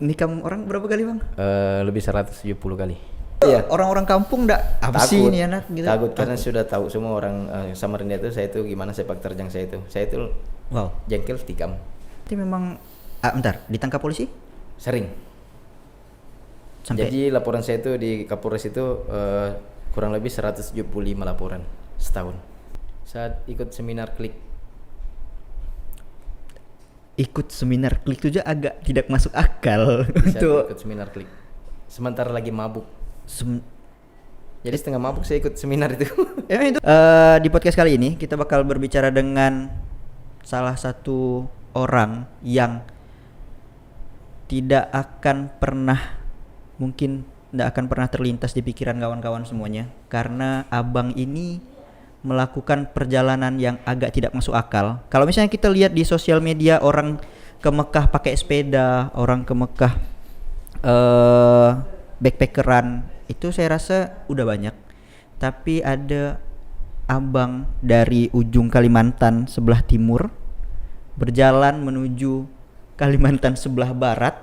nikam orang berapa kali bang? Lebih 170 kali. Iya. Orang-orang kampung ndak apa sih ini anak gitu? Takut karena sudah tahu semua orang Samarinda itu saya itu gimana sepak terjang saya itu. Saya itu jengkel tikam. Itu memang bentar, ditangkap polisi? Sering. Sampai... Jadi laporan saya itu di Kapolres itu kurang lebih 175 laporan setahun. Saat ikut seminar klik. Ikut seminar klik itu aja agak tidak masuk akal. Untuk ikut seminar klik. Sementara lagi mabuk. Jadi setengah mabuk saya ikut seminar itu. Di podcast kali ini kita bakal berbicara dengan salah satu orang yang tidak akan pernah terlintas di pikiran kawan-kawan semuanya, karena abang ini melakukan perjalanan yang agak tidak masuk akal. Kalau misalnya kita lihat di sosial media, orang ke Mekah pakai sepeda, orang ke Mekah backpackeran, itu saya rasa udah banyak. Tapi ada abang dari ujung Kalimantan sebelah timur berjalan menuju Kalimantan sebelah barat,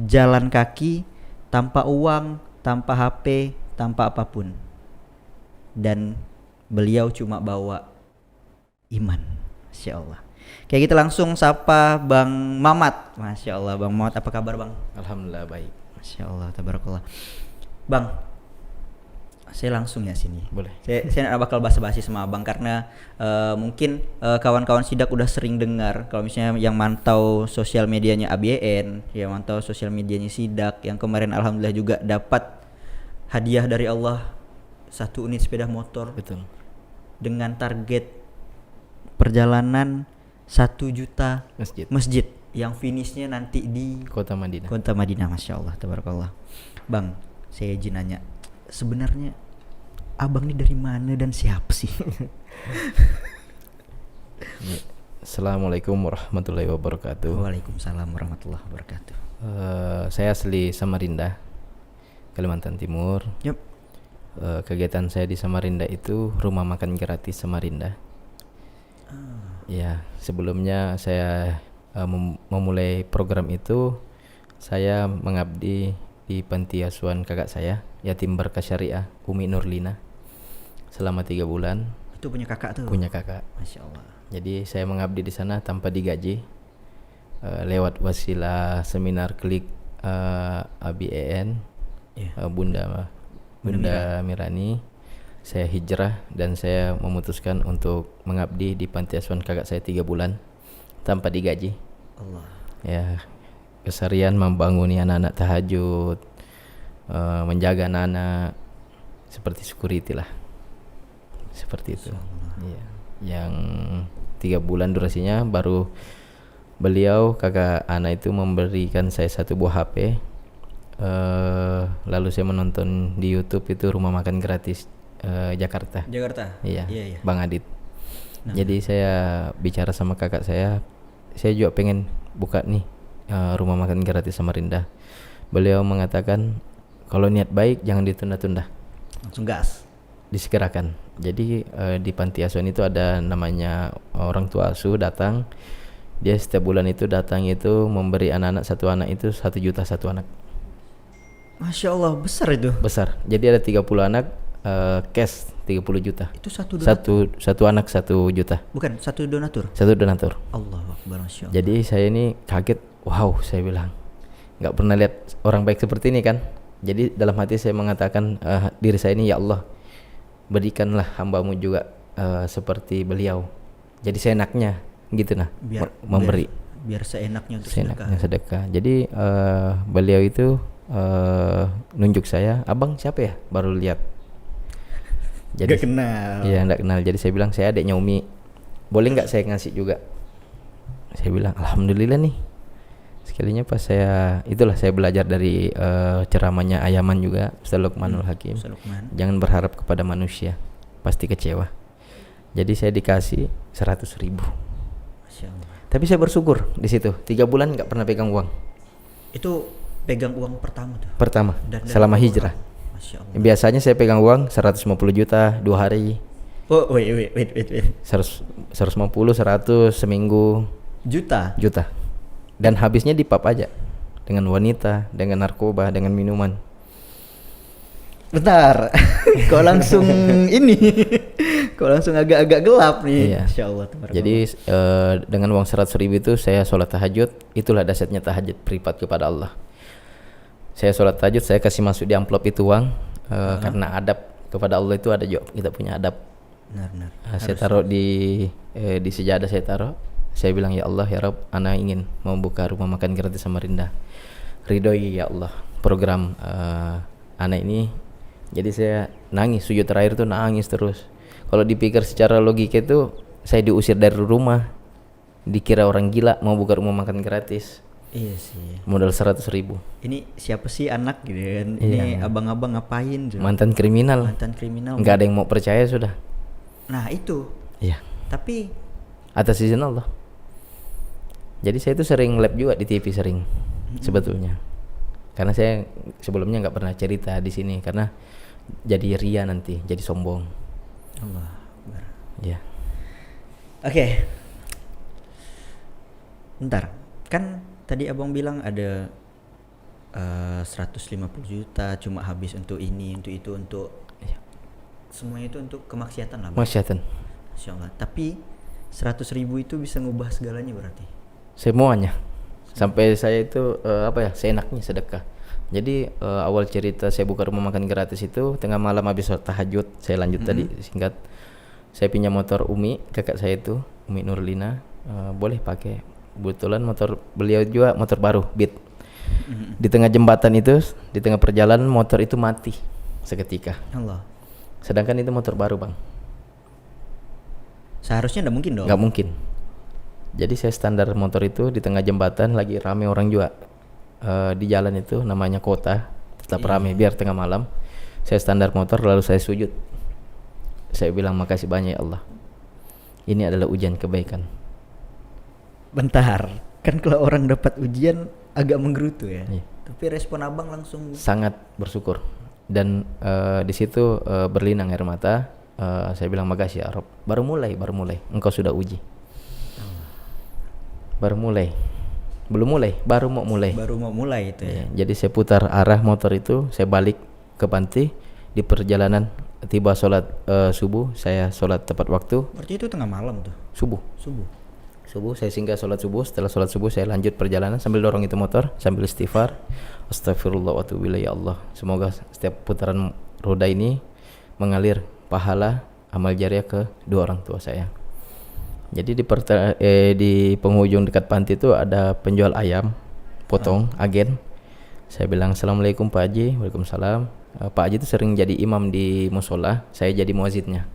jalan kaki, tanpa uang, tanpa HP, tanpa apapun. Dan beliau cuma bawa iman. Masya Allah. Kayak kita langsung sapa Bang Mamat. Masya Allah, Bang Mamat, apa kabar Bang? Alhamdulillah baik. Masya Allah, tabarakallah. Bang, saya langsung ya sini. Boleh. Saya bakal basa-basi sama Abang karena mungkin kawan-kawan sidak udah sering dengar kalau misalnya yang mantau sosial medianya ABN, yang mantau sosial medianya sidak, yang kemarin alhamdulillah juga dapat hadiah dari Allah 1 unit sepeda motor. Betul. Dengan target perjalanan 1 juta masjid yang finishnya nanti di Kota Madinah. Kota Madinah, Masya Allah, tabarakallah. Bang, saya izin nanya, sebenarnya abang ini dari mana dan siapa sih? Assalamualaikum warahmatullahi wabarakatuh. Waalaikumsalam warahmatullahi wabarakatuh. Saya asli Samarinda, Kalimantan Timur. Yep. Kegiatan saya di Samarinda itu rumah makan gratis Samarinda. Ya, sebelumnya saya memulai program itu, saya mengabdi di panti asuhan kakak saya, yatim berkah syariah Umi Nurlina, selama 3 bulan. Itu punya kakak tuh? Punya kakak. Masya Allah. Jadi saya mengabdi di sana tanpa digaji, lewat wasilah seminar klik ABN, Bunda Mirani. Saya hijrah dan saya memutuskan untuk mengabdi di panti asuhan kakak saya 3 bulan tanpa digaji. Allah. Ya, keseharian membanguni anak-anak tahajud, menjaga anak-anak, seperti security lah, seperti itu. Ya, yang 3 bulan durasinya, baru beliau kakak anak itu memberikan saya 1 buah HP. Lalu saya menonton di YouTube itu rumah makan gratis Jakarta. Iya. Bang Adit. Jadi saya bicara sama kakak saya juga pengen buka nih rumah makan gratis Samarinda. Beliau mengatakan kalau niat baik jangan ditunda-tunda, langsung gas, disegerakan. Jadi di panti asuhan itu ada namanya orang tua asuh datang. Dia setiap bulan itu datang itu memberi anak-anak, 1 anak itu 1 juta 1 anak. Masya Allah, besar itu. Besar. Jadi ada 30 anak, cash 30 juta. Itu satu anak 1 juta. Bukan, 1 donatur. 1 donatur. Allahu Akbar, Masya Allah. Jadi saya ini kaget, wow, saya bilang nggak pernah lihat orang baik seperti ini kan. Jadi dalam hati saya mengatakan diri saya ini, ya Allah, berikanlah hambamu juga seperti beliau. Jadi seenaknya gitu nah, memberi. Biar seenaknya untuk sedekah. Jadi beliau itu nunjuk saya, abang siapa ya? Baru lihat. Jadi gak kenal. Iya, enggak kenal. Jadi saya bilang, saya adiknya Umi. Boleh enggak saya ngasih juga? Saya bilang, alhamdulillah nih. Sekalinya pas saya belajar dari ceramahnya Ayaman juga, Ustaz Luqmanul Hakim. Jangan berharap kepada manusia, pasti kecewa. Jadi saya dikasih 100.000. Masya Allah. Tapi saya bersyukur di situ. 3 bulan enggak pernah pegang uang. Itu pegang uang pertama tuh? Pertama, selama hijrah. Biasanya saya pegang uang 150 juta 2 hari. Oh, wait. 150, 100 seminggu. Juta. Dan habisnya di pub aja. dengan wanita, dengan narkoba, dengan minuman. Bentar, kok langsung ini, kok langsung agak-agak gelap nih. Iya. Insya Allah. Jadi dengan uang 100.000 itu saya sholat tahajud. Itulah dahsyatnya tahajud, privat kepada Allah. Saya sholat tahajud, saya kasih masuk di amplop itu uang, karena adab kepada Allah itu ada juga, kita punya adab. Benar. Saya taruh di sejadah, saya taruh. Saya bilang, ya Allah, ya Rabb, ana ingin membuka rumah makan gratis Samarinda. Ridhoi ya Allah program ana ini. Jadi saya nangis, sujud terakhir tuh nangis terus. Kalau dipikir secara logika itu saya diusir dari rumah, dikira orang gila mau buka rumah makan gratis. Iya sih. Modal 100.000. Ini siapa sih anak gitu kan? Iya. Ini abang-abang ngapain? Mantan kriminal. Mantan kriminal. Nggak ada yang mau percaya sudah. Nah itu. Iya. Tapi Atas izin Allah. Jadi saya itu sering lab juga di TV sering sebetulnya. Karena saya sebelumnya nggak pernah cerita di sini karena jadi ria nanti, jadi sombong. Allah Akbar. Ya. Oke. Bentar. Kan tadi abang bilang ada 150 juta cuma habis untuk ini, untuk itu, untuk semuanya itu untuk kemaksiatan lah, Bang. Masyaallah. Masya Allah. Tapi 100.000 itu bisa ngubah segalanya berarti. Semuanya. Sampai saya itu seenaknya sedekah. Jadi awal cerita saya buka rumah makan gratis itu tengah malam habis sholat tahajud. Saya lanjut tadi singkat. Saya pinjam motor Umi, kakak saya itu, Umi Nurlina, boleh pakai. Kebetulan motor beliau juga motor baru, Beat. Di tengah jembatan itu, di tengah perjalanan motor itu mati seketika. Allah. Sedangkan itu motor baru, Bang. Seharusnya enggak mungkin dong. Nggak mungkin. Jadi saya standar motor itu di tengah jembatan lagi rame orang juga. Di jalan itu namanya kota, tetap rame biar tengah malam. Saya standar motor lalu saya sujud. Saya bilang makasih banyak ya Allah. Ini adalah ujian kebaikan. Bentar. Kan kalau orang dapat ujian agak menggerutu ya. Iya. Tapi respon abang langsung Sangat bersyukur. Dan di situ berlinang air mata. Saya bilang makasih ya Rob. Baru mulai. Engkau sudah uji. Baru mulai. Belum mulai, baru mau mulai itu ya. Jadi saya putar arah motor itu, saya balik ke panti. Di perjalanan tiba sholat subuh, saya sholat tepat waktu. Berarti itu tengah malam tuh. Subuh saya singgah sholat subuh. Setelah sholat subuh saya lanjut perjalanan sambil dorong itu motor, sambil istighfar. Astagfirullah wa atubu ilaih ya Allah. Semoga setiap putaran roda ini mengalir pahala amal jariah ke dua orang tua saya. Jadi di penghujung dekat panti itu ada penjual ayam potong, agen. Saya bilang assalamualaikum Pak Haji. Waalaikumsalam. Pak Haji itu sering jadi imam di musola, saya jadi muazzinnya.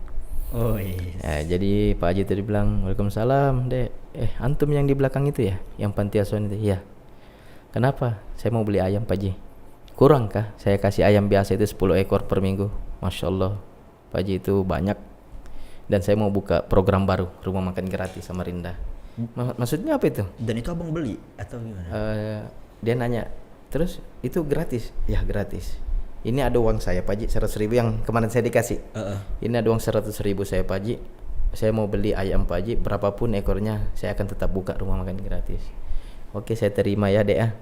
Oh iya. Jadi Pak Haji tadi bilang waalaikumsalam dek. Antum yang di belakang itu ya, yang panti asuhan itu ya. Kenapa? Saya mau beli ayam Pak Haji. Kurang kah? Saya kasih ayam biasa itu 10 ekor per minggu. Masya Allah Pak Haji itu banyak. Dan saya mau buka program baru, rumah makan gratis Samarinda. Maksudnya apa itu? Dan itu abang beli atau gimana? Dia nanya, terus itu gratis? Ya gratis. Ini ada uang saya Pak Haji 100.000 yang kemarin saya dikasih. Ini ada uang 100.000 saya Pak Haji. Saya mau beli ayam Pak Haji, berapapun ekornya saya akan tetap buka rumah makan gratis. Oke saya terima ya dek ya.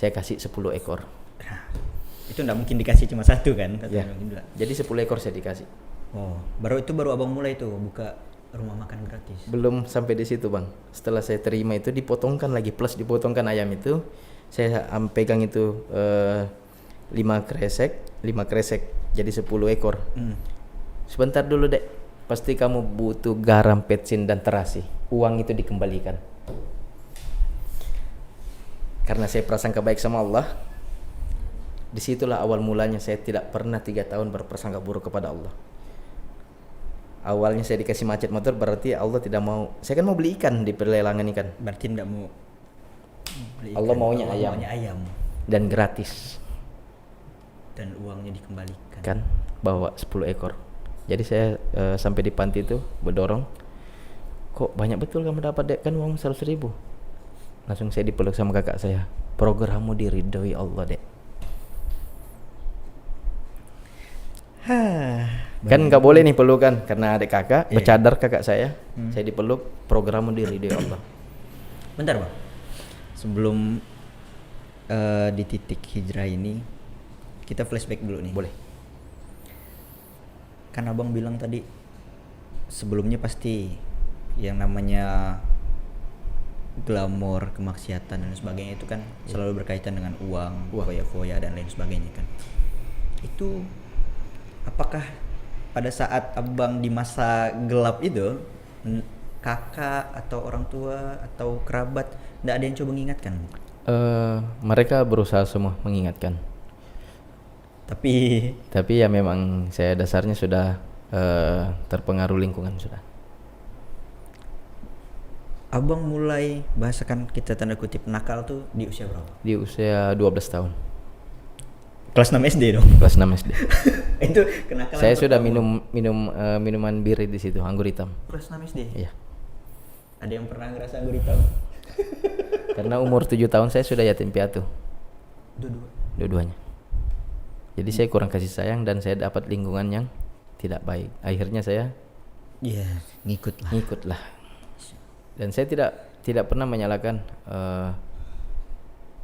Saya kasih 10 ekor. Nah, itu enggak mungkin dikasih cuma satu kan? Ya. Jadi 10 ekor saya dikasih. Oh, baru abang mulai tuh buka rumah makan gratis. Belum sampai di situ bang. Setelah saya terima itu dipotongkan lagi, plus dipotongkan ayam itu. Saya pegang itu 5 kresek jadi 10 ekor. Sebentar dulu dek, pasti kamu butuh garam, petsin dan terasi. Uang itu dikembalikan. Karena saya prasangka baik sama Allah. Disitulah awal mulanya saya tidak pernah 3 tahun berprasangka buruk kepada Allah. Awalnya saya dikasih macet motor, berarti Allah tidak mau. Saya kan mau beli ikan di perlelangan ikan. Berarti tidak mau beli ikan. Allah maunya ayam dan gratis. Dan uangnya dikembalikan. Kan bawa 10 ekor. Jadi saya sampai di panti itu berdorong. Kok banyak betul kamu dapat dek, kan uang 100.000. Langsung saya dipeluk sama kakak saya. Programmu diridhoi Allah dek. Kan nggak boleh nih pelukan karena adik kakak, bercadar kakak saya. Saya dipeluk, programmu diridhoi Allah. Bentar bang, sebelum di titik hijrah ini kita flashback dulu nih. Boleh. Kan abang bilang tadi sebelumnya pasti yang namanya glamor, kemaksiatan dan sebagainya itu kan selalu berkaitan dengan uang, foya-foya dan lain sebagainya kan. Itu apakah pada saat abang di masa gelap itu kakak atau orang tua atau kerabat tidak ada yang coba mengingatkan? Mereka berusaha semua mengingatkan. Tapi ya memang saya dasarnya sudah terpengaruh lingkungan sudah. abang mulai bahasakan kita tanda kutip nakal tuh di usia berapa? Di usia 12 tahun. Kelas 6 SD dong. Kelas 6 SD. Itu kenakalan. Saya sudah minum minuman bir di situ, anggur hitam. Kelas 6 SD. Iya. Ada yang pernah ngerasa anggur hitam? Karena umur 7 tahun saya sudah yatim piatu. Dua-duanya. Jadi saya kurang kasih sayang dan saya dapat lingkungan yang tidak baik. Akhirnya saya ngikutlah. Dan saya tidak pernah menyalahkan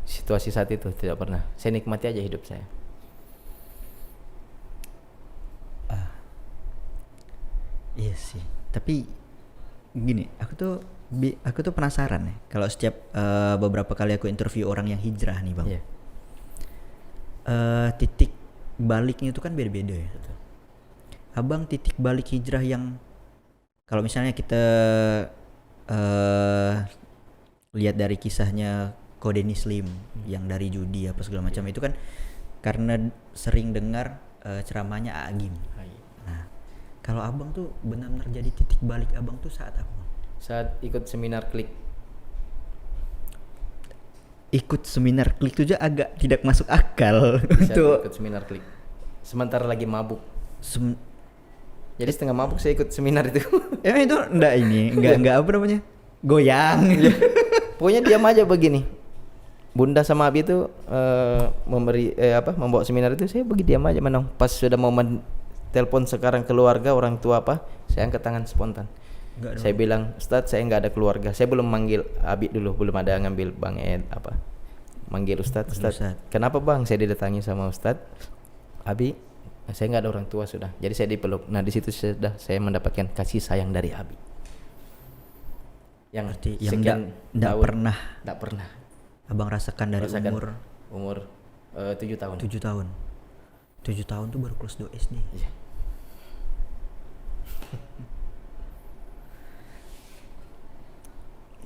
situasi saat itu, tidak pernah. Saya nikmati aja hidup saya. Iya sih. Tapi gini, aku tuh penasaran ya. Kalau setiap beberapa kali aku interview orang yang hijrah nih bang, Yeah. Titik baliknya itu kan beda-beda ya. Betul. Abang titik balik hijrah yang kalau misalnya kita lihat dari kisahnya Kodeni Slim yang dari judi apa segala macam itu kan karena sering dengar ceramahnya Agim. Nah, kalau abang tuh benar-benar jadi titik balik abang tuh saat apa? Saat ikut seminar klik. Ikut seminar klik itu aja agak tidak masuk akal untuk ikut seminar klik. Sementara lagi mabuk. Jadi setengah mabuk saya ikut seminar itu. Emang itu enggak apa namanya? Goyang. Pokoknya diam aja begini. Bunda sama Abi itu membawa seminar itu saya bagi diam aja menong. Pas sudah mau telepon sekarang keluarga orang tua apa, saya angkat tangan spontan. Saya bilang, Ustadz saya nggak ada keluarga. Saya belum manggil Abi dulu, belum ada ngambil Bang Ed apa. Manggil Ustadz. Kenapa Bang? Saya didatangi sama Ustadz. Abi, saya nggak ada orang tua sudah. Jadi saya dipeluk. Nah di situ sudah saya mendapatkan kasih sayang dari Abi. Yang tidak pernah abang rasakan dari umur 7 tahun. 7 tahun. 7 tahun tuh baru kelas 2 SD. Iya.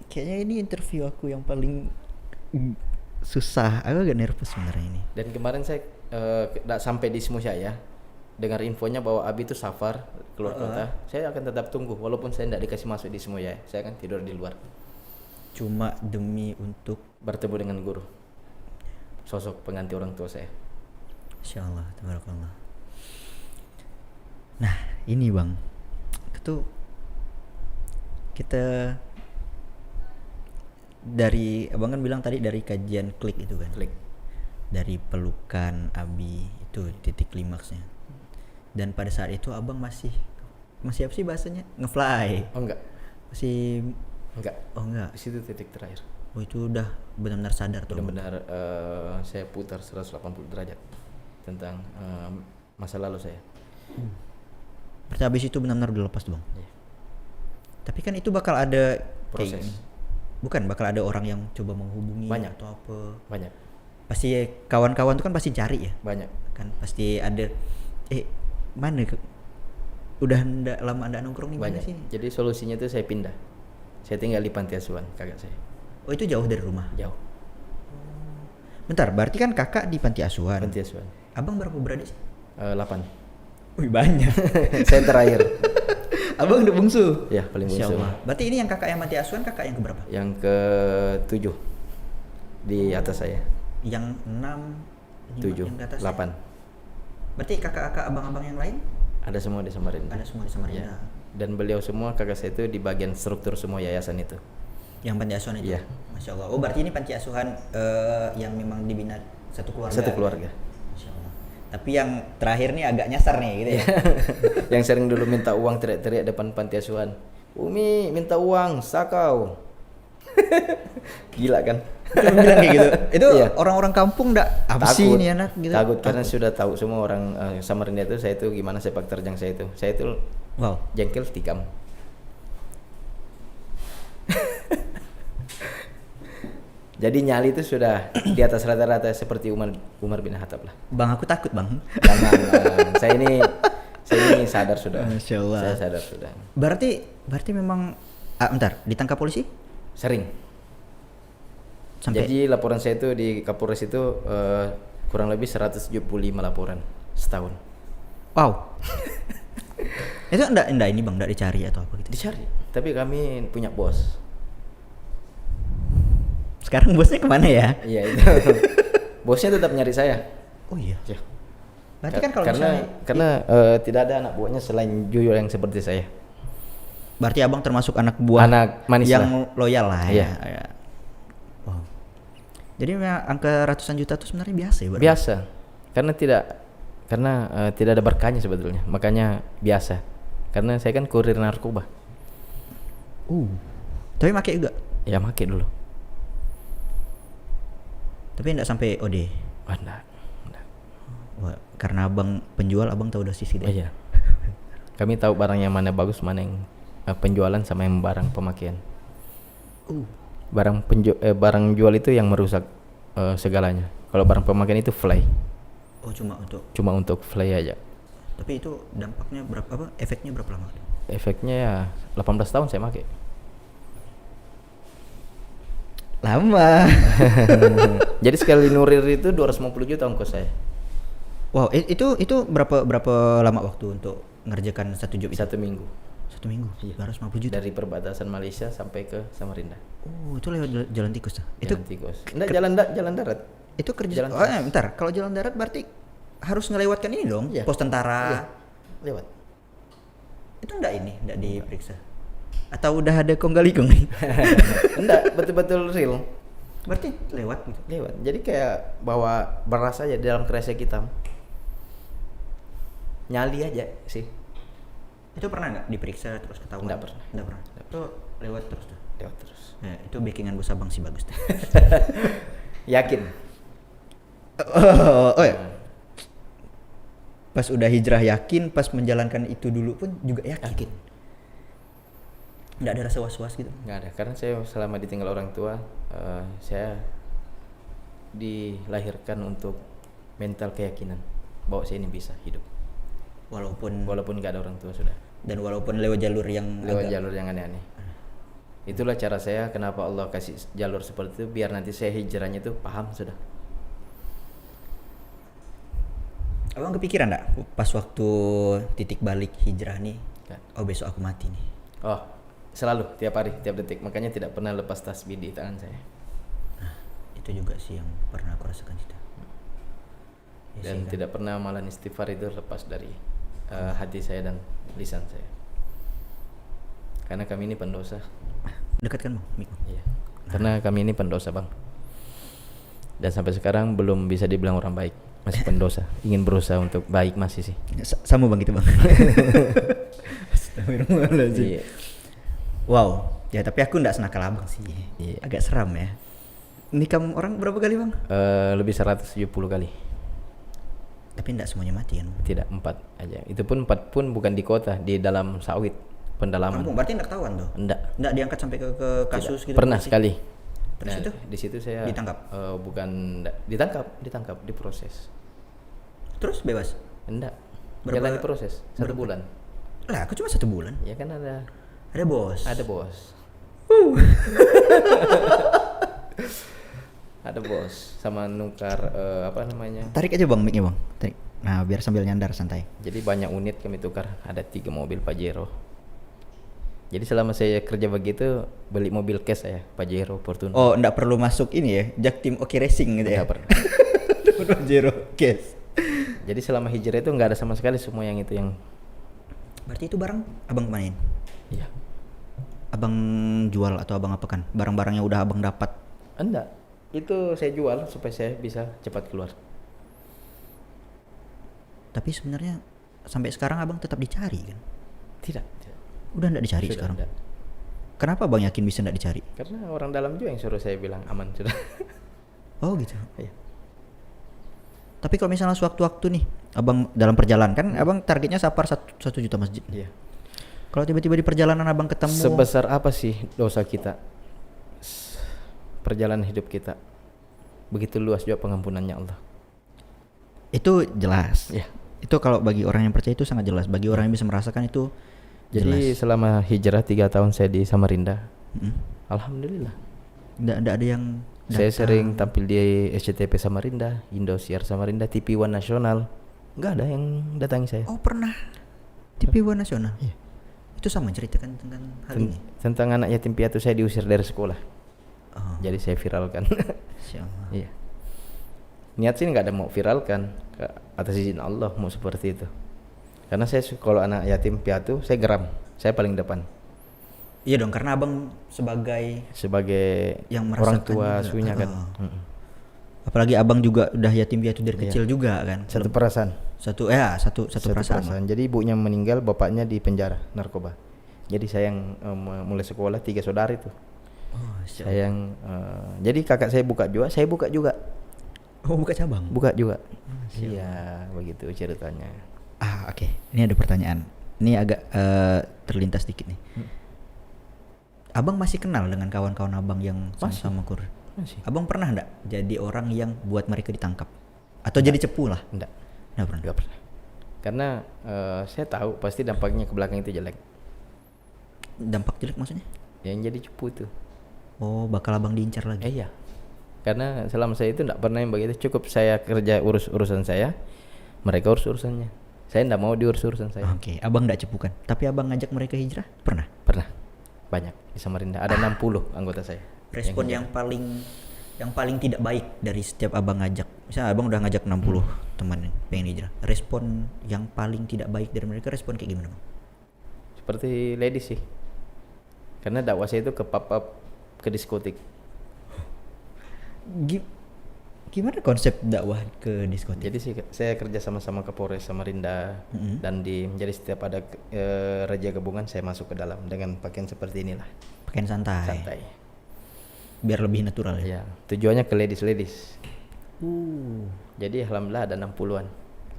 Kayaknya ini interview aku yang paling susah. Aku agak nervous sebenarnya ini. Dan kemarin saya tidak sampai di Semuanya ya. Dengar infonya bahwa Abi itu safar keluar kota. Saya akan tetap tunggu walaupun saya tidak dikasih masuk di Semuanya. Saya akan tidur di luar. Cuma demi untuk bertemu dengan guru. Sosok pengganti orang tua saya. Insyaallah, tabarakallah. Nah, ini Bang. Itu kita dari abang kan bilang tadi dari kajian klik itu kan. Klik. Dari pelukan Abi itu titik klimaksnya. Dan pada saat itu abang masih apa sih bahasanya? Ngefly. Oh enggak. Masih enggak. Oh enggak. Di situ titik terakhir. Oh itu udah benar-benar sadar tuh. Benar-benar saya putar 180 derajat tentang masa lalu saya. Berarti habis itu benar-benar udah lepas Bang. Yeah. Tapi kan itu bakal ada proses. Bukan bakal ada orang yang coba menghubungi banyak atau apa. Banyak. Pasti kawan-kawan tuh kan pasti cari ya. Banyak. Kan pasti ada mana udah ndak lama anda nongkrong nih banyak. Mana sini. Jadi solusinya tuh saya pindah. Saya tinggal di panti asuhan kakak saya. Oh itu jauh dari rumah? Jauh. Bentar, berarti kan kakak di panti asuhan. Panti asuhan. Abang berapa beradik sih? 8. Wih banyak. Saya terakhir. Abang udah bungsu? Ya paling bungsu. Berarti ini yang kakak yang panti asuhan kakak yang keberapa? Yang ke-7 di atas saya. Yang 6, 7, 8. Berarti kakak-kakak abang-abang yang lain? Ada semua di Samarinda. Ada semua di Samarinda. Ya. Dan beliau semua kakak saya itu di bagian struktur semua yayasan itu. Yang panti asuhan itu? Iya. Masya Allah. Oh berarti ini panti asuhan yang memang dibina satu keluarga? Satu keluarga. Masya Allah. Tapi yang terakhir nih agak nyasar nih gitu ya? Yang sering dulu minta uang teriak-teriak depan panti asuhan. Umi minta uang, sakau. Gila kan? Cuma bilang kayak gitu. Itu Iya. orang-orang kampung ndak apa sih Takut. ini anak gitu. Takut karena sudah tahu semua orang Samarinda itu saya itu gimana sepak terjang saya itu. Saya itu Wow. jengkel tikam. Jadi nyali itu sudah di atas rata-rata seperti Umar bin Khattab lah. Bang aku takut, Bang. Jangan, saya ini sadar sudah. Masya Allah. Saya sadar sudah. Berarti memang bentar, ditangkap polisi Sering. sampai Jadi laporan saya itu di Kapolres itu kurang lebih 175 laporan setahun. wow. Itu enggak ini Bang, enggak dicari atau apa gitu. Dicari. Tapi kami punya bos. Sekarang bosnya kemana ya? Iya itu. Bosnya tetap nyari saya. Oh iya. Ya. Berarti kan kalau karena misalnya tidak ada anak buahnya selain Juyul yang seperti saya. berarti Abang termasuk anak buah Anak manis yang lah. loyal lah Iya. ya. Wow. Jadi memang angka ratusan juta itu sebenarnya biasa ya, Bang? Biasa. Karena tidak ada berkahnya sebetulnya. Makanya biasa. Karena saya kan kurir narkoba. Tapi pakai juga. Ya make dulu. Tapi enggak sampai OD. Wah, enggak. Wah, karena Abang penjual, Abang tahu dosis gitu. Oh iya. Kami tahu barang yang mana bagus, mana yang penjualan sama yang barang pemakaian. Barang jual itu yang merusak segalanya. Kalau barang pemakaian itu fly. Oh, Cuma untuk fly aja. tapi itu dampaknya berapa, apa efeknya berapa lama? Efeknya ya 18 tahun saya pakai. Lama. Jadi sekali nurir itu 250 juta ongkos saya. Wow, itu berapa lama waktu untuk ngerjakan satu job itu? 1 minggu. 1 minggu. Iya. 250 juta. Dari perbatasan Malaysia sampai ke Samarinda. Oh, itu lewat jalan tikus tuh. Itu Jalan tikus. Enggak, jalan darat. itu kerja. jalan Oh, bentar. Kalau jalan darat berarti harus ngelewatkan ini dong, Iya. pos tentara. Iya. Lewat. Itu enggak diperiksa. Atau udah ada kong kali kong? Enggak, betul-betul real. Berarti lewat gitu. Lewat. Jadi kayak bawa beras aja di dalam kresek hitam. Nyali aja sih. Itu pernah nggak diperiksa terus ketahuan? Nggak pernah. Nggak pernah. Itu lewat terus tuh. Lewat terus. Ya, itu backingan bos Abang sih bagus tuh. Yakin. Oh ya. Pas udah hijrah yakin, pas menjalankan itu dulu pun juga yakin. Nggak ada rasa was-was gitu. Nggak ada, karena saya selama ditinggal orang tua, saya dilahirkan untuk mental keyakinan bahwa saya ini bisa hidup. Walaupun nggak ada orang tua sudah. Dan walaupun lewat jalur yang Jalur yang aneh-aneh. Itulah cara saya kenapa Allah kasih jalur seperti itu, biar nanti saya hijrahnya itu paham sudah. Abang kepikiran nggak pas waktu titik balik hijrah nih? Kan. Oh, besok aku mati nih. Oh, selalu tiap hari, tiap detik. Makanya tidak pernah lepas tasbih di tangan saya. Itu juga sih yang pernah aku rasakan itu. Ya Dan sih, kan. tidak pernah malam istighfar itu lepas dari hati saya dan lisan saya. Karena kami ini pendosa. Dekatkan Bang, mic. Iya. Karena kami ini pendosa, Bang. Dan sampai sekarang belum bisa dibilang orang baik. Masih pendosa. Ingin berusaha untuk baik masih sih. Sama Bang itu Bang. Astagfirullahaladzim. Iya. Wow, ya tapi aku nggak senakal Abang sih. Iya. Agak seram ya. Nikam orang berapa kali Bang? Lebih 170 kali. Tapi nggak semuanya mati kan? Tidak, 4 aja. Itu pun 4 pun bukan di kota, di dalam sawit pendalaman. Kampung, berarti nggak ketahuan tuh? Nggak Nggak diangkat sampai ke kasus Tidak. gitu? Pernah polisi? sekali. Terus Nah, itu? di situ saya Ditangkap? ditangkap, diproses. Terus bebas? Enggak. Berapa- Jalani proses 1 bulan. Lah, aku cuma 1 bulan. Ya kan ada Ada bos. bos. Ada bos sama nukar apa namanya? Tarik aja Bang mic-nya Bang. Tarik. Nah, biar sambil nyandar santai. Jadi banyak unit kami tukar, ada 3 mobil Pajero. Jadi selama saya kerja begitu beli mobil cash saya, Pajero, Fortuner. Oh, nggak perlu masuk ini ya, Jaktim Oke Racing gitu ya? Nggak pernah. Dapat Pajero cash. Jadi selama hijrah itu nggak ada sama sekali semua yang itu yang. Berarti itu barang Abang kemanain? Iya. Abang jual atau Abang apakan? Barang-barang yang udah Abang dapat? Enggak. Itu saya jual supaya saya bisa cepat keluar. Tapi sebenarnya sampai sekarang Abang tetap dicari kan? Tidak. Udah nggak dicari Sudah sekarang? enggak. Kenapa Bang yakin bisa nggak dicari? Karena orang dalam juga yang suruh saya bilang aman sudah. Oh gitu. Iya. Tapi kalau misalnya sewaktu-waktu nih, Abang dalam perjalanan kan, Abang targetnya sapar 1 juta masjid. Iya. Kalau tiba-tiba di perjalanan Abang ketemu, Sebesar apa sih dosa kita? Perjalanan hidup kita. Begitu luas juga pengampunannya Allah. itu jelas. Iya. Itu kalau bagi orang yang percaya itu sangat jelas. Bagi orang yang bisa merasakan itu Jadi jelas. selama hijrah 3 tahun saya di Samarinda, Mm. alhamdulillah. Nggak ada yang Saya datang. sering tampil di SCTP Samarinda, Indosiar Samarinda, TV One Nasional. Nggak ada yang datangi saya. Oh pernah TV One Nasional. Iya. Itu sama ceritakan tentang hal ini. Tentang anak yatim piatu saya diusir dari sekolah. Oh, Jadi saya viralkan. insyaallah. Iya. Niat sih nggak ada mau viralkan, atas izin Allah mau seperti itu. Karena saya kalau anak yatim piatu saya geram, saya paling depan Iya dong, karena Abang sebagai sebagai yang orang merasakan tua juga. asuhnya kan. Oh. Apalagi Abang juga udah yatim piatu dari Iya. kecil juga kan. Satu perasaan. Satu perasaan. Jadi ibunya meninggal, bapaknya di penjara narkoba. Jadi saya yang mulai sekolah 3 saudara itu. Oh, Saya yang jadi kakak saya buka juga, saya buka juga. oh buka cabang. Buka juga. Iya, begitu ceritanya. Oke. Ini ada pertanyaan. Ini agak terlintas dikit nih. Abang masih kenal dengan kawan-kawan Abang yang sama-sama kurir? Masih. Abang pernah enggak jadi orang yang buat mereka ditangkap? Atau jadi cepu lah? Enggak. Enggak pernah. Enggak pernah. Karena saya tahu pasti dampaknya ke belakang itu jelek. Dampak jelek maksudnya? Yang jadi cepu itu. Oh, bakal Abang diincar lagi. Iya. Karena selama saya itu enggak pernah yang begitu. Cukup saya kerja urusan saya, mereka urus urusannya. Saya enggak mau diurus urusan saya. Oke, Abang enggak cepukan. Tapi Abang ngajak mereka hijrah? Pernah? Pernah. Banyak di Samarinda. Ada 60 anggota saya. Respon yang paling tidak baik dari setiap Abang ngajak. Misalnya Abang udah ngajak 60 teman yang pengen hijrah. Respon yang paling tidak baik dari mereka respon kayak gimana, Bang? Seperti ladies sih. Karena dakwah saya itu ke pub-pub, ke diskotik. Gimana konsep dakwah ke diskotik? Jadi sih saya kerja sama-sama ke Polres Samarinda dan menjadi setiap ada raja gabungan saya masuk ke dalam dengan pakaian seperti inilah. Pakaian santai. Santai. Biar lebih natural ya. Ya, tujuannya ke ladies. Uh. Jadi alhamdulillah ada 60-an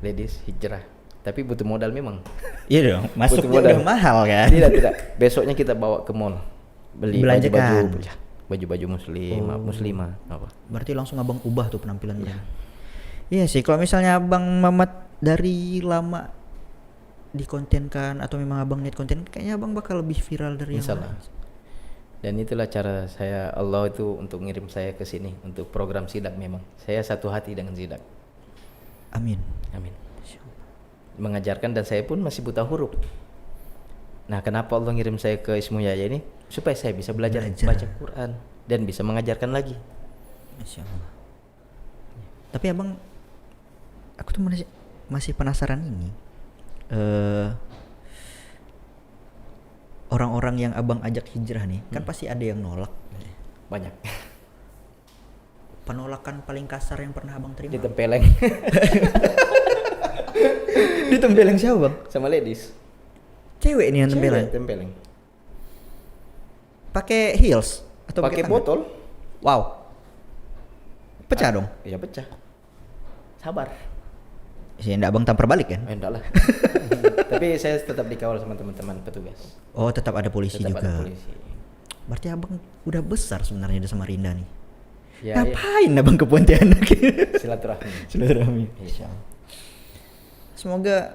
ladies hijrah. Tapi butuh modal memang. Iya dong, masuknya modal. udah mahal kan? Tidak. Besoknya kita bawa ke mall. Beli Belanjakan. baju muslimah apa. Berarti langsung Abang ubah tuh penampilannya. Iya sih, kalau misalnya Abang Mamat dari lama dikontenkan atau memang Abang niat konten, kayaknya Abang bakal lebih viral dari yang Insyaallah. lain. Dan itulah cara saya Allah itu untuk ngirim saya ke sini untuk program sidak memang. Saya satu hati dengan sidak. Amin. Amin. Mengajarkan dan saya pun masih buta huruf. Nah, kenapa Allah ngirim saya ke Ismu Yahya ini? Supaya saya bisa belajar baca Quran dan bisa mengajarkan lagi. Masya Allah. Tapi Abang, aku tuh masih penasaran ini. Orang-orang yang Abang ajak hijrah nih, kan pasti ada yang nolak. Banyak. Penolakan paling kasar yang pernah Abang terima? Ditempeleng Ditempeleng siapa, Bang? sama ladies. Cewek nih yang tempeleng. Tempeleng. Pakai heels atau Pakai tangan? botol. Wow. Pecah dong. Iya pecah. Sabar. Si enggak Abang tampar balik kan? Enggak lah. Tapi saya tetap dikawal sama teman-teman petugas. Oh, tetap ada polisi Tetap juga. ada polisi. Berarti Abang udah besar sebenarnya di Samarinda nih. Ya, Ngapain Abang ke Pontianak? silaturahmi. Silaturahmi. Iya. Semoga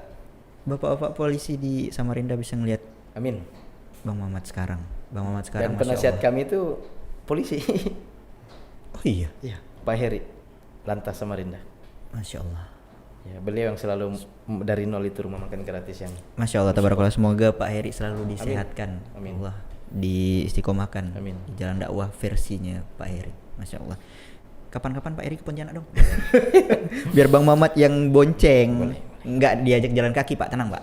bapak-bapak polisi di Samarinda bisa ngelihat Amin. Bang Mamat sekarang. Bang Mamat sekarang. Dan Masya penasihat Allah. kami itu polisi. Oh iya. Iya, Pak Heri, Lantas Samarinda. Masya Allah. Ya, beliau yang selalu dari nol itu rumah makan gratis yang. Masya Allah, tabarakallah. Semoga Pak Heri selalu disehatkan. Amin. Allah diistiqomahkan. Amin. Di jalan dakwah versinya Pak Heri. Masya Allah. Kapan-kapan Pak Heri ke Pontianak dong? Biar Bang Mamat yang bonceng. Boleh. Nggak diajak jalan kaki Pak, tenang Pak.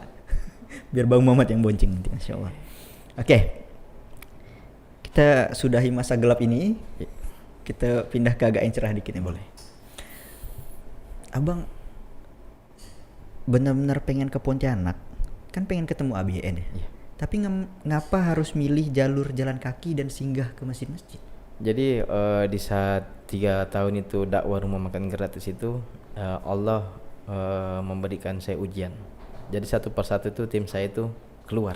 Biar Bang Mamat yang bonceng nanti. Masya Allah. Oke. Kita sudahi masa gelap ini. Kita pindah ke agak yang cerah dikit ya. Boleh. Abang benar-benar pengen ke Pontianak, kan pengen ketemu ABN ya. Iya. Tapi ngapa harus milih jalur jalan kaki dan singgah ke masjid-masjid? Jadi di saat 3 tahun itu dakwah rumah makan gratis itu, Allah memberikan saya ujian. Jadi satu persatu itu tim saya itu keluar.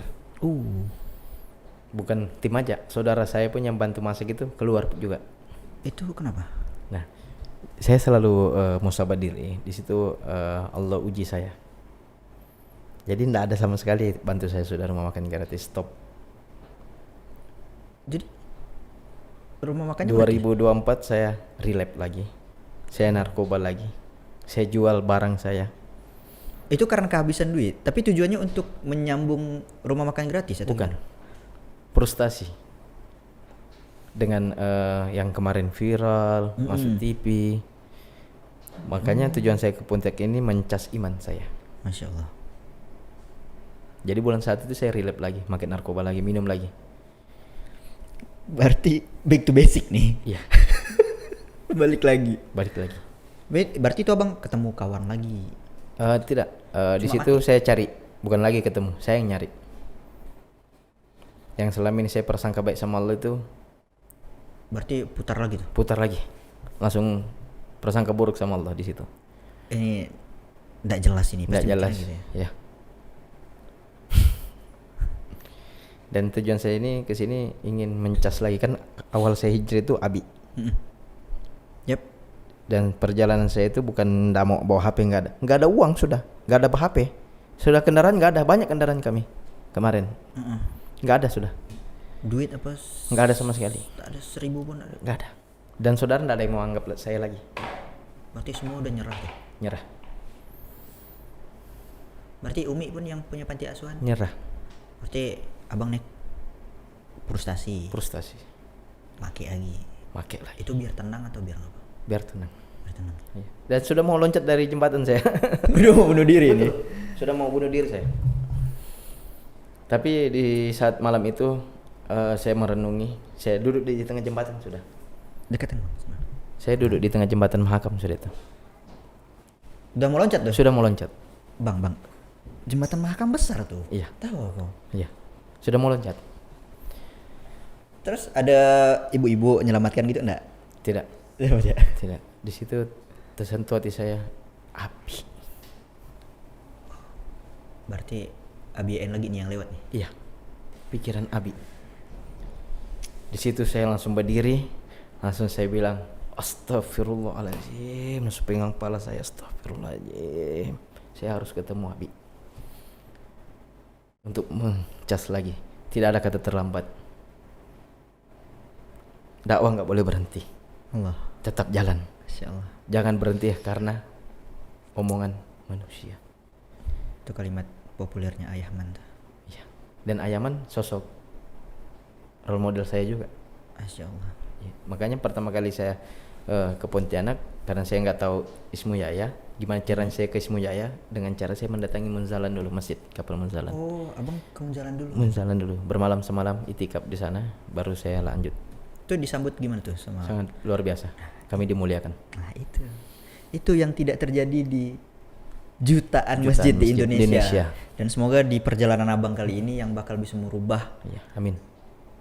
Bukan tim aja, saudara saya pun yang bantu masak itu keluar juga. Itu kenapa? Nah, saya selalu musabah diri. Di situ Allah uji saya. Jadi tidak ada sama sekali bantu saya saudara rumah makan gratis, stop. Jadi rumah makannya 2024 saya relapse lagi. Saya narkoba lagi. Saya jual barang saya. itu karena kehabisan duit, tapi tujuannya untuk menyambung rumah makan gratis atau Bukan. gimana? Frustasi. Dengan yang kemarin viral, masuk TV. Makanya tujuan saya ke Pontianak ini mencas iman saya. Masya Allah. Jadi bulan saat itu saya relapse lagi, makin narkoba lagi, minum lagi. Berarti back to basic nih. Iya, Balik lagi. balik lagi. Berarti itu abang ketemu kawan lagi. Tidak, di Cuma situ saya cari, bukan lagi ketemu, saya yang nyari. Yang selama ini saya prasangka baik sama Allah itu Berarti putar lagi tuh. putar lagi, langsung prasangka buruk sama Allah di situ. Ini tidak jelas ini. Nggak pasti jelas, mikirnya gitu ya. ya. Dan tujuan saya ini ke sini ingin mencas lagi, kan awal saya hijrah itu Abi. Yep. Dan perjalanan saya itu bukan nggak mau bawa HP, nggak ada uang, sudah nggak ada HP, sudah kendaraan nggak ada, banyak kendaraan kami kemarin nggak ada, sudah Duit apa? nggak ada sama sekali, Tak ada 1.000 pun ada. nggak ada. Dan saudara nggak ada yang mau anggap saya lagi, Berarti semua udah nyerah tuh. nyerah, Berarti Umi pun yang punya panti asuhan. nyerah, Berarti abang naik frustasi, frustasi, make lagi. pakai lagi Itu biar tenang atau biar apa? biar tenang. Biar tenang. Iya. Dan sudah mau loncat dari jembatan saya. Udah mau bunuh diri ini. Sudah mau bunuh diri saya. Tapi di saat malam itu saya merenungi, saya duduk di tengah jembatan sudah. Deketin bang. Saya duduk di tengah jembatan Mahakam sudah itu. Udah mau loncat tuh. Sudah mau loncat. Bang, jembatan Mahakam besar tuh. Iya. Tahu aku. Iya. Sudah mau loncat. Terus ada ibu-ibu nyelamatkan gitu enggak? Tidak. Tidak. Tidak. Di situ tersentuh hati saya api. Berarti ABN lagi nih yang lewat nih. Iya. Pikiran Abi. Di situ saya langsung berdiri, langsung saya bilang, Astagfirullahaladzim. Langsung pegang kepala saya, Astagfirullahaladzim. Saya harus ketemu Abi untuk mencas lagi. Tidak ada kata terlambat. Dakwah nggak boleh berhenti. Allah. Tetap jalan. Masya Allah. Jangan berhenti karena omongan manusia. Itu kalimat populernya Ayahman tuh. Ya. Dan Ayaman sosok role model saya juga. Masya Allah. Ya. Makanya pertama kali saya ke Pontianak, karena saya nggak tahu Ismu Yaya, gimana caranya saya ke Ismu Yaya, dengan cara saya mendatangi Munzalan dulu, masjid Kapal Munzalan. Oh, abang ke jalan dulu. Munzalan dulu, bermalam semalam itikaf di sana, baru saya lanjut. Itu disambut gimana tuh sama? Sangat luar biasa, kami dimuliakan. Nah itu yang tidak terjadi di jutaan masjid di Indonesia. Dan semoga di perjalanan abang kali ini yang bakal bisa merubah Ya, amin.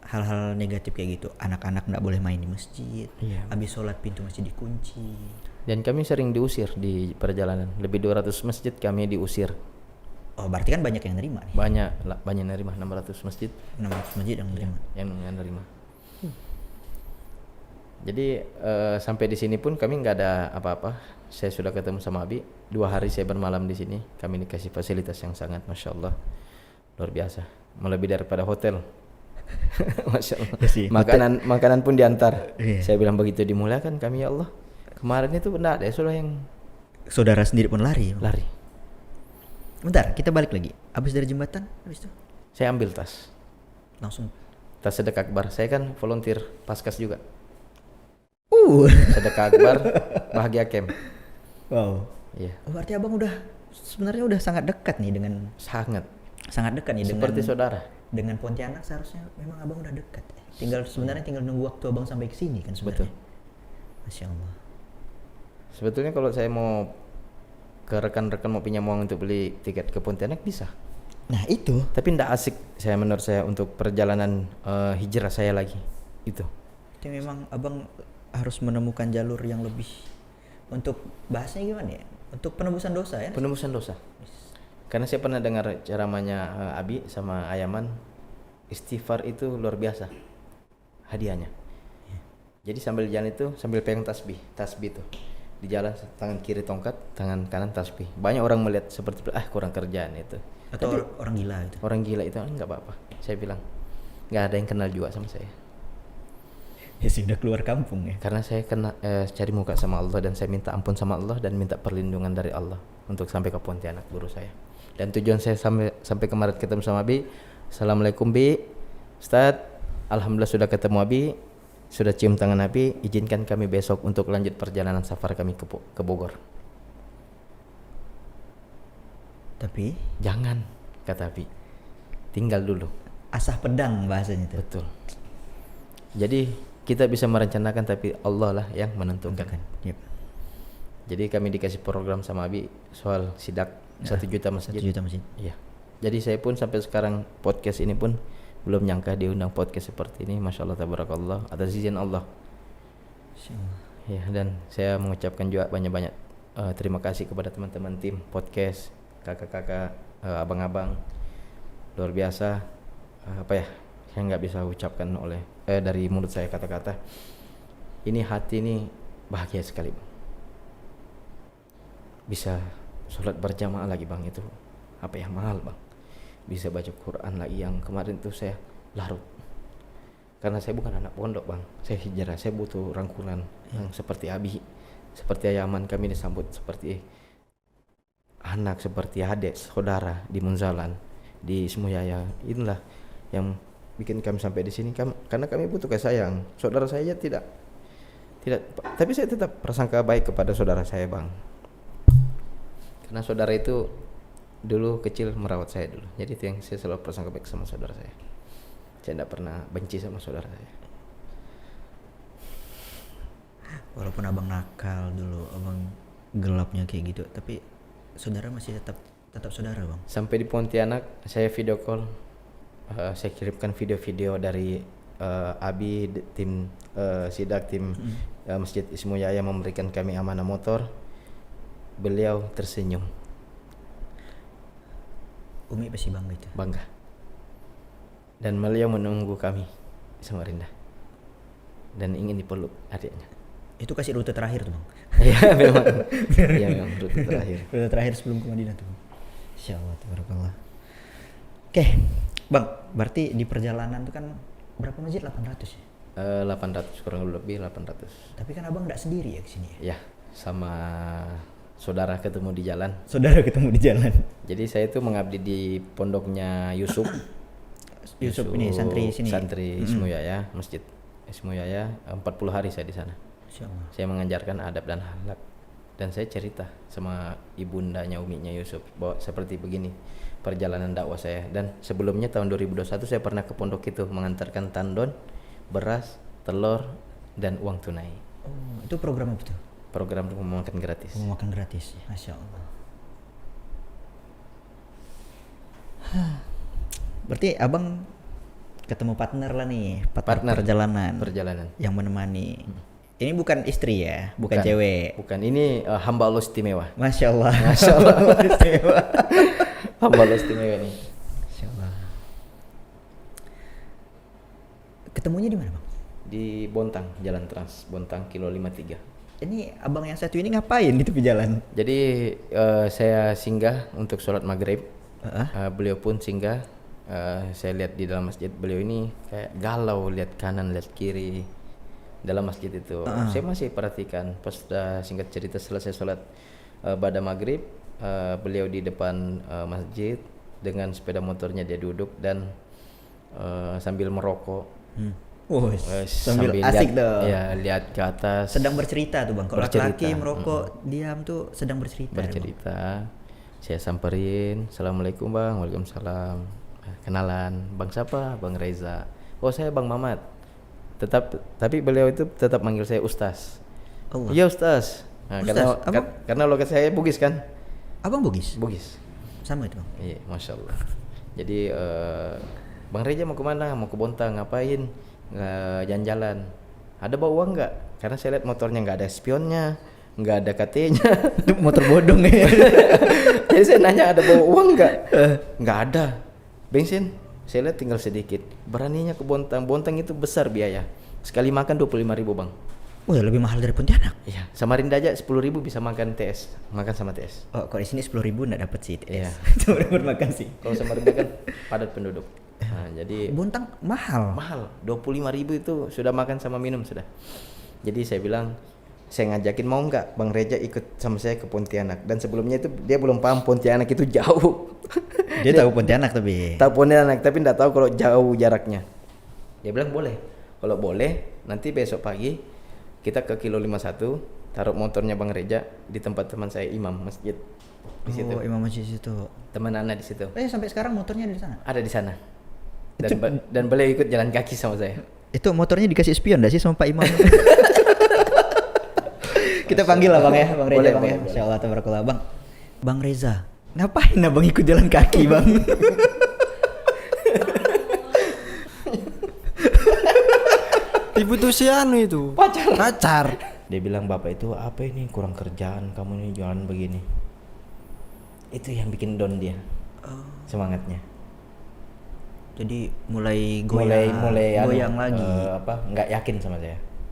hal-hal negatif kayak gitu. Anak-anak nggak boleh main di masjid. Iya. Habis sholat pintu masjid dikunci. Dan kami sering diusir di perjalanan, lebih 200 masjid kami diusir. Oh berarti kan banyak yang nerima nih. Banyak nerima, 600 masjid 600 masjid yang nerima. yang nerima. Jadi sampai di sini pun kami nggak ada apa-apa. Saya sudah ketemu sama Abi. 2 hari saya bermalam di sini. Kami dikasih fasilitas yang sangat, masya Allah, luar biasa. Melebihi daripada hotel. Masya Allah. Ya sih, Makanan pun diantar. Iya. Saya bilang begitu dimuliakan kami ya Allah. Kemarin itu benar ada sudah yang Saudara sendiri pun lari. lari. Bentar, kita balik lagi. Habis dari jembatan, habis itu Saya ambil tas langsung. sedekah akbar. Saya kan volunteer Paskas juga. Sedekah akbar, bahagia camp. Wow. Iya, Oh, berarti abang sebenarnya udah sangat dekat nih dengan sangat dekat nih seperti dengan saudara. dengan Pontianak. Seharusnya memang abang udah dekat. Tinggal nunggu waktu abang sampai ke sini kan sebenarnya. Betul. Masya Allah. Sebetulnya kalau saya mau ke rekan-rekan mau pinjam uang untuk beli tiket ke Pontianak bisa. Nah itu. Tapi ndak asik saya, menurut saya, untuk perjalanan hijrah saya lagi itu. Itu memang abang harus menemukan jalur yang lebih, untuk bahasanya gimana ya, untuk penebusan dosa ya. Penebusan dosa. Karena saya pernah dengar ceramahnya Abi sama Ayaman, istighfar itu luar biasa hadiahnya. Jadi sambil jalan itu sambil pegang tasbih tuh di jalan, tangan kiri tongkat, tangan kanan tasbih. Banyak orang melihat seperti kurang kerjaan itu. Atau Tapi orang gila itu. orang gila itu nggak apa-apa. Saya bilang nggak ada yang kenal juga sama saya. Ya sudah keluar kampung ya. Karena saya kena cari muka sama Allah, dan saya minta ampun sama Allah dan minta perlindungan dari Allah untuk sampai ke Pontianak guru saya. Dan tujuan saya sampai kemarin ketemu sama Abi. Assalamualaikum Bi, Ustadz, alhamdulillah sudah ketemu Abi, sudah cium tangan Abi, izinkan kami besok untuk lanjut perjalanan safar kami ke Bogor. Tapi Jangan, kata Abi, tinggal dulu. asah pedang bahasanya itu. Betul. Jadi kita bisa merencanakan, tapi Allah lah yang menentukan. Yep. Jadi kami dikasih program sama Abi soal sidak 1 juta masjid. 1 juta masjid. Iya. Jadi saya pun sampai sekarang podcast ini pun belum nyangka diundang podcast seperti ini. Masya Allah, tabarakallah, atas izin Allah. Ya, dan saya mengucapkan juga banyak-banyak terima kasih kepada teman-teman tim podcast, kakak-kakak, abang-abang, luar biasa. Apa ya, saya nggak bisa ucapkan dari mulut saya kata-kata. Ini hati ini bahagia sekali, Bang. Bisa sholat berjamaah lagi, Bang, itu apa yang mahal, Bang. Bisa baca Quran lagi, yang kemarin tuh saya larut. Karena saya bukan anak pondok, Bang. Saya hijrah, saya butuh rangkulan yang seperti Abi, seperti Ayaman. Kami disambut seperti anak, seperti adik, saudara di Munzalan, di Semuyaya. Inilah yang bikin kami sampai di sini. Karena kami butuh kasih sayang. Saudara saya tidak, tapi saya tetap prasangka baik kepada saudara saya, Bang. Karena saudara itu dulu kecil merawat saya dulu. Jadi itu yang saya selalu prasangka baik sama saudara saya. Saya tidak pernah benci sama saudara saya. Walaupun abang nakal dulu, abang gelapnya kayak gitu, tapi saudara masih tetap saudara, Bang. Sampai di Pontianak saya video call, saya kirimkan video-video dari Abi, tim sidak, tim Masjid Ismuyaya memberikan kami amanah motor. Beliau tersenyum. Umi pasti bangga itu. Bangga. Dan beliau menunggu kami di Samarinda dan ingin dipeluk adiknya. Itu kasih rute terakhir tuh, Bang. Iya memang. Iya memang rute terakhir. Rute terakhir sebelum ke Madinah tuh. Insyaallah, tabarakallah. Oke, Bang, berarti di perjalanan tuh kan berapa masjid? 800 ya? 800, kurang lebih 800. Tapi kan abang nggak sendiri ya kesini ya? Ya, sama saudara ketemu di jalan. Saudara ketemu di jalan. Jadi saya itu mengabdi di pondoknya Yusuf. Yusuf ini santri sini. Santri Ismuyaya, Masjid Ismuyaya. 40 hari saya di sana. Insyaallah. Saya mengajarkan adab dan akhlak. Dan saya cerita sama ibundanya, uminya Yusuf, bahwa seperti begini perjalanan dakwah saya. Dan sebelumnya tahun 2021 saya pernah ke pondok itu mengantarkan tandon, beras, telur, dan uang tunai. Oh, itu program apa tuh? Program rumah makan gratis. Mau makan gratis. Masya Allah. Berarti abang ketemu partner lah nih, partner perjalanan yang menemani. Ini bukan istri ya, bukan cewek. Bukan, ini hamba Allah istimewa. Masya Allah. Masya Allah. Istimewa. Hamba Allah istimewa nih. Masya Allah. Ketemunya di mana, Bang? Di Bontang, Jalan Trans Bontang, kilo 53. Ini abang yang satu ini ngapain di tepi jalan? Jadi saya singgah untuk sholat maghrib. Beliau pun singgah. Saya lihat di dalam masjid, beliau ini kayak galau, lihat kanan, lihat kiri dalam masjid itu. Saya masih perhatikan. Pas sudah singkat cerita selesai sholat pada maghrib, beliau di depan masjid dengan sepeda motornya dia duduk dan sambil merokok. Sambil asik dong. Ya, lihat ke atas. Sedang bercerita tuh, Bang. Kalau laki-laki merokok diam tuh sedang bercerita. Bercerita. Saya samperin, Assalamualaikum Bang. Waalaikumsalam. Kenalan, Bang siapa? Bang Reza. Oh, saya Bang Mamat. Tapi beliau itu tetap manggil saya Ustaz. Iya Ustaz. Nah, karena logat saya Bugis kan? Abang Bugis? Bugis. Sama itu, Bang. Iya, Masya Allah. Jadi Bang Reja mau kemana? Mau ke Bontang, ngapain? Nggak jalan-jalan. Ada bawa uang nggak? Karena saya lihat motornya nggak ada spionnya, nggak ada KT-nya. Itu motor bodong ya. Jadi saya nanya ada bawa uang nggak? Nggak ada. Bensin saya lihat tinggal sedikit. Beraninya ke Bontang. Bontang itu besar biaya. Sekali makan 25.000 bang. Oh ya, lebih mahal dari Pontianak. Iya. Samarinda aja 10.000 bisa makan TS. Makan sama TS. Oh, kalau di sini 10.000 nggak dapat sih. Iya. Cuma dapat makan sih. Kalau Samarinda kan padat penduduk. Nah, jadi Bontang mahal. mahal. 25.000 itu sudah makan sama minum sudah. Jadi saya bilang, saya ngajakin mau nggak Bang Reja ikut sama saya ke Pontianak. Dan sebelumnya itu dia belum paham Pontianak itu jauh. Dia tahu Pontianak tapi. Tahu Pontianak tapi nggak tahu kalau jauh jaraknya. Dia bilang boleh. Kalau boleh nanti besok pagi kita ke kilo 51 taruh motornya Bang Reja di tempat teman saya imam masjid di situ. Oh, Imam Masjid situ. Teman anak di situ. Sampai sekarang motornya ada di sana. Ada di sana. Dan beliau ikut jalan kaki sama saya. Itu motornya dikasih spion enggak sih sama Pak Imam? Kita panggil lah Bang ya, Bang Reza. Boleh, Bang ya. boleh. Insyaallah tabarakallah Bang. Bang Reza, ngapain Abang ikut jalan kaki, Bang? Diputusi anu itu. Pacar. Dia bilang bapak itu apa ini kurang kerjaan kamu nih jualan begini. Itu yang bikin down dia. Semangatnya. Jadi mulai goyang, mulai goyang lagi. nggak yakin sama saya.